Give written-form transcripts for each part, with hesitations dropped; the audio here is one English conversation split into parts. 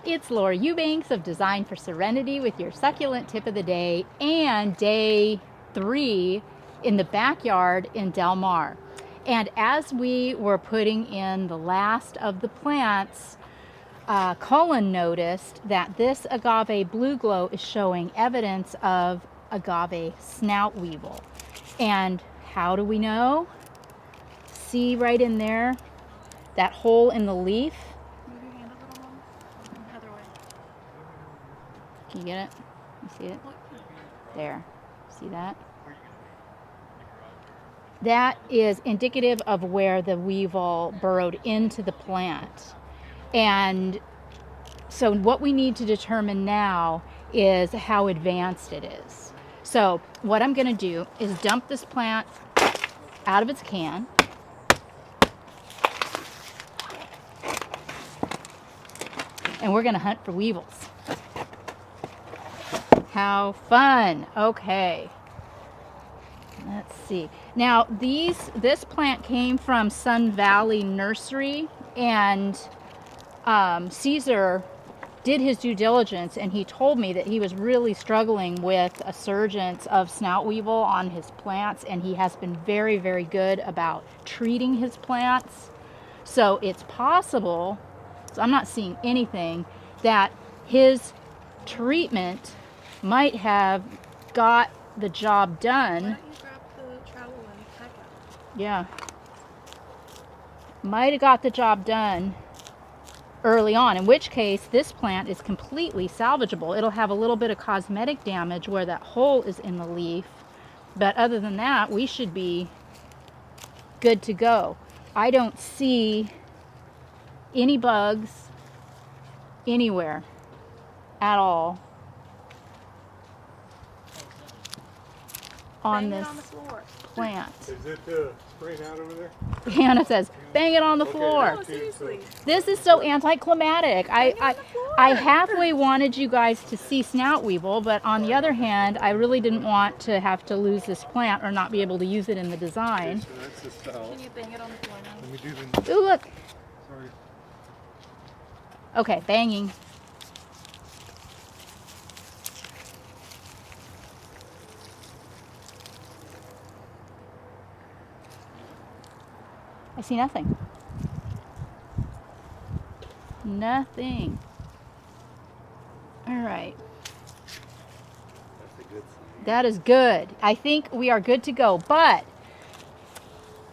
It's Laura Eubanks of Design for Serenity with your succulent tip of the day and day 3 in the backyard in Del Mar. And as we were putting in the last of the plants, Cullen noticed that this agave blue glow is showing evidence of agave snout weevil. And how do we know? See right in there, that hole in the leaf? Move your hand a little more. Other way. Can you get it? You see it? There. See that? That is indicative of where the weevil burrowed into the plant. And so what we need to determine now is how advanced it is. So what I'm going to do is dump this plant out of its can. And we're going to hunt for weevils. How fun. Okay. Let's see. Now this plant came from Sun Valley Nursery, and Caesar did his due diligence, and he told me that he was really struggling with a surgence of snout weevil on his plants, and he has been very, very good about treating his plants. So it's possible, so I'm not seeing anything, that his treatment might have got the job done. Why don't you grab the trowel and pack it? Yeah. Might have got the job done early on, in which case this plant is completely salvageable. It'll have a little bit of cosmetic damage where that hole is in the leaf, but other than that, we should be good to go. I don't see any bugs anywhere at all on Bang it this on the floor. plant. Is it spraying out over there? Hannah says, bang it on the floor. No, seriously. This is so anticlimactic. Bang it on the floor. I halfway wanted you guys to see snout weevil, but on the other hand, I really didn't want to have to lose this plant or not be able to use it in the design. So that's the style. Can you bang it on the floor now? Let me do the. Ooh, look. Sorry. Okay, banging. I see nothing. Nothing. All right. That's a good sign. That is good. I think we are good to go. But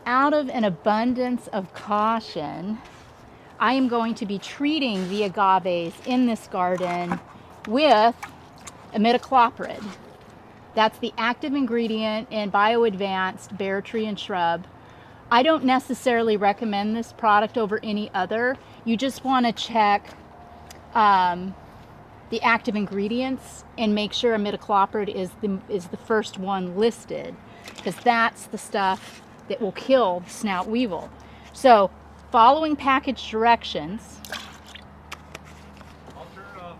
out of an abundance of caution, I am going to be treating the agaves in this garden with imidacloprid. That's the active ingredient in Bio-Advanced Bare Tree and Shrub. I don't necessarily recommend this product over any other. You just want to check the active ingredients and make sure imidacloprid is the first one listed, because that's the stuff that will kill the snout weevil. So, following package directions. I'll turn it off.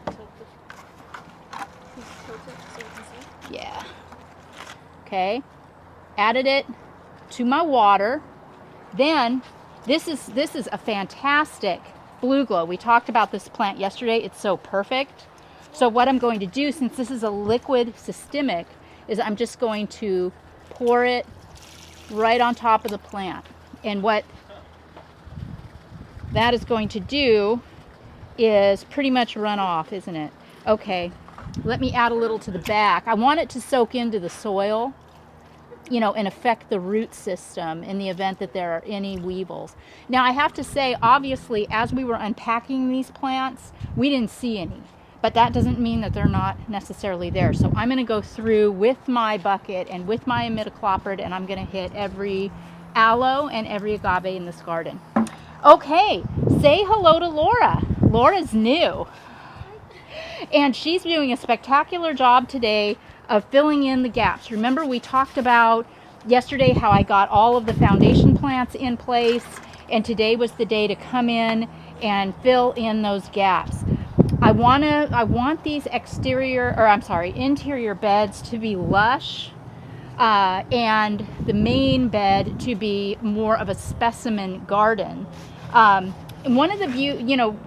Tilt it so you can see. Yeah. Okay. Added it to my water. Then this is a fantastic blue glow. We talked about this plant yesterday. It's so perfect. So what I'm going to do, since this is a liquid systemic, is I'm just going to pour it right on top of the plant. And what that is going to do is pretty much run off, isn't it? Okay, let me add a little to the back. I want it to soak into the soil, you know, and affect the root system in the event that there are any weevils. Now, I have to say, obviously, as we were unpacking these plants, we didn't see any, but that doesn't mean that they're not necessarily there. So I'm going to go through with my bucket and with my imidacloprid, and I'm going to hit every aloe and every agave in this garden. Okay, say hello to Laura. Laura's new, and she's doing a spectacular job today of filling in the gaps. Remember, we talked about yesterday how I got all of the foundation plants in place, and today was the day to come in and fill in those gaps. I want these interior beds to be lush, and the main bed to be more of a specimen garden. And one of the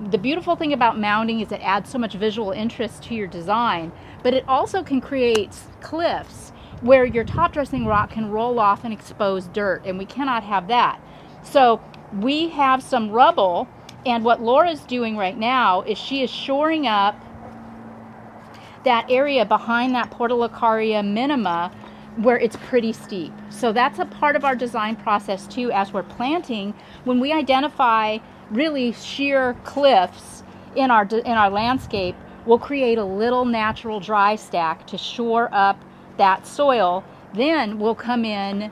the beautiful thing about mounding is it adds so much visual interest to your design, but it also can create cliffs where your top dressing rock can roll off and expose dirt, and we cannot have that. So we have some rubble, and what Laura's doing right now is she is shoring up that area behind that Portulacaria minima where it's pretty steep. So that's a part of our design process too. As we're planting, when we identify really sheer cliffs in our landscape, we'll create a little natural dry stack to shore up that soil. Then we'll come in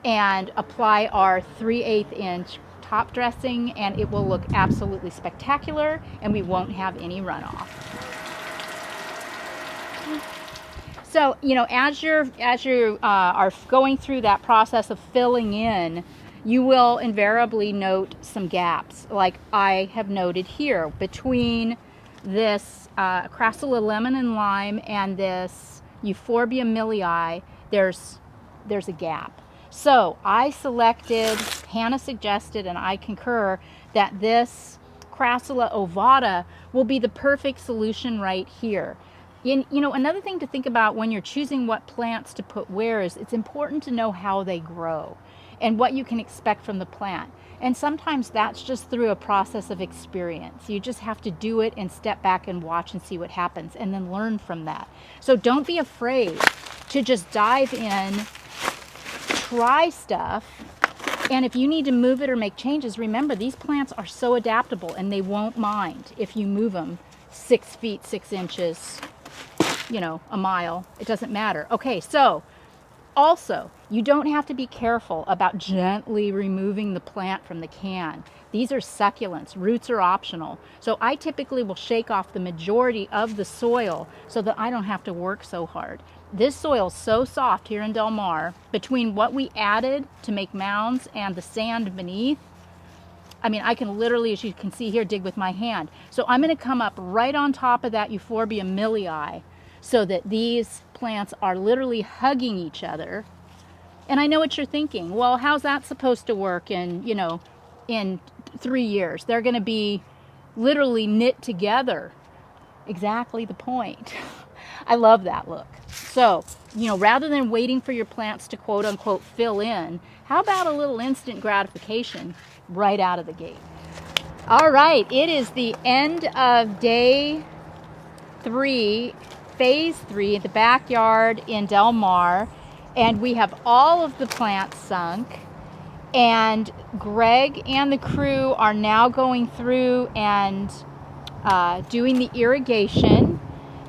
and apply our 3/8 inch top dressing, and it will look absolutely spectacular, and we won't have any runoff. So, as you are going through that process of filling in, you will invariably note some gaps, like I have noted here between this Crassula lemon and lime and this Euphorbia millii. There's a gap. So I selected, Hannah suggested, and I concur that this Crassula ovata will be the perfect solution right here. Another thing to think about when you're choosing what plants to put where is it's important to know how they grow and what you can expect from the plant. And sometimes that's just through a process of experience. You just have to do it and step back and watch and see what happens and then learn from that. So don't be afraid to just dive in, try stuff, and if you need to move it or make changes, remember these plants are so adaptable and they won't mind if you move them 6 feet 6 inches, a mile. It doesn't matter. Okay, so also, you don't have to be careful about gently removing the plant from the can. These are succulents. Roots are optional. So I typically will shake off the majority of the soil so that I don't have to work so hard. This soil is so soft here in Del Mar, between what we added to make mounds and the sand beneath, I can literally, as you can see here, dig with my hand. So I'm going to come up right on top of that Euphorbia millii so that these plants are literally hugging each other. And I know what you're thinking. Well, how's that supposed to work in 3 years? They're going to be literally knit together. Exactly the point. I love that look. So, rather than waiting for your plants to quote unquote fill in, how about a little instant gratification right out of the gate? All right, it is the end of day 3, phase 3 in the backyard in Del Mar, and we have all of the plants sunk, and Greg and the crew are now going through and doing the irrigation.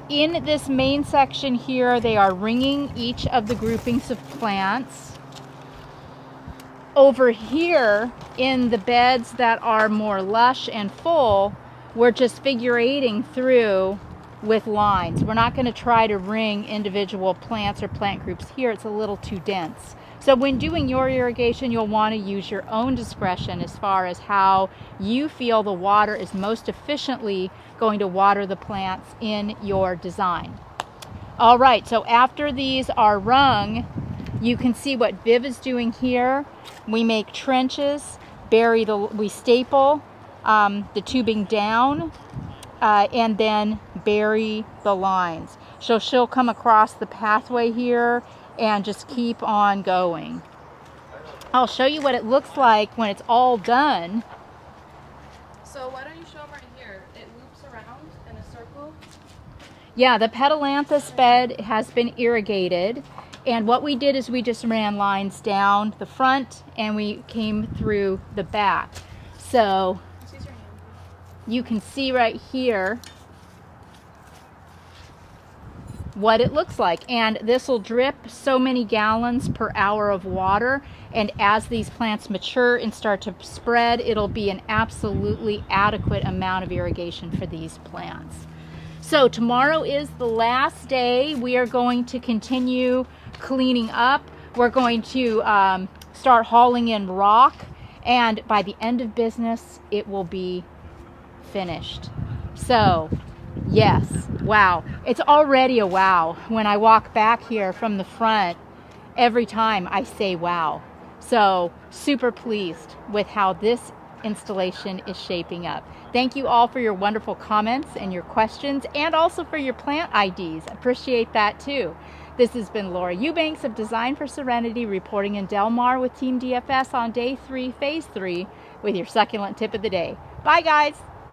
In this main section here, they are ringing each of the groupings of plants. Over here in the beds that are more lush and full, we're just figure eighting through with lines. We're not going to try to ring individual plants or plant groups here. It's a little too dense. So when doing your irrigation, you'll want to use your own discretion as far as how you feel the water is most efficiently going to water the plants in your design. All right, so after these are rung, you can see what Viv is doing here. We make trenches, we staple the tubing down, and then bury the lines. So she'll come across the pathway here and just keep on going. I'll show you what it looks like when it's all done. So why don't you show them right here? It loops around in a circle. Yeah, the Petalanthus bed has been irrigated, and what we did is we just ran lines down the front and we came through the back. So you can see right here what it looks like, and this will drip so many gallons per hour of water, and as these plants mature and start to spread, it'll be an absolutely adequate amount of irrigation for these plants. So tomorrow is the last day. We are going to continue cleaning up. We're going to start hauling in rock, and by the end of business it will be finished. So yes, wow. It's already a wow. When I walk back here from the front, every time I say wow. So super pleased with how this installation is shaping up. Thank you all for your wonderful comments and your questions, and also for your plant IDs. Appreciate that too. This has been Laura Eubanks of Design for Serenity reporting in Del Mar with Team DFS on day 3, phase 3, with your succulent tip of the day. Bye guys.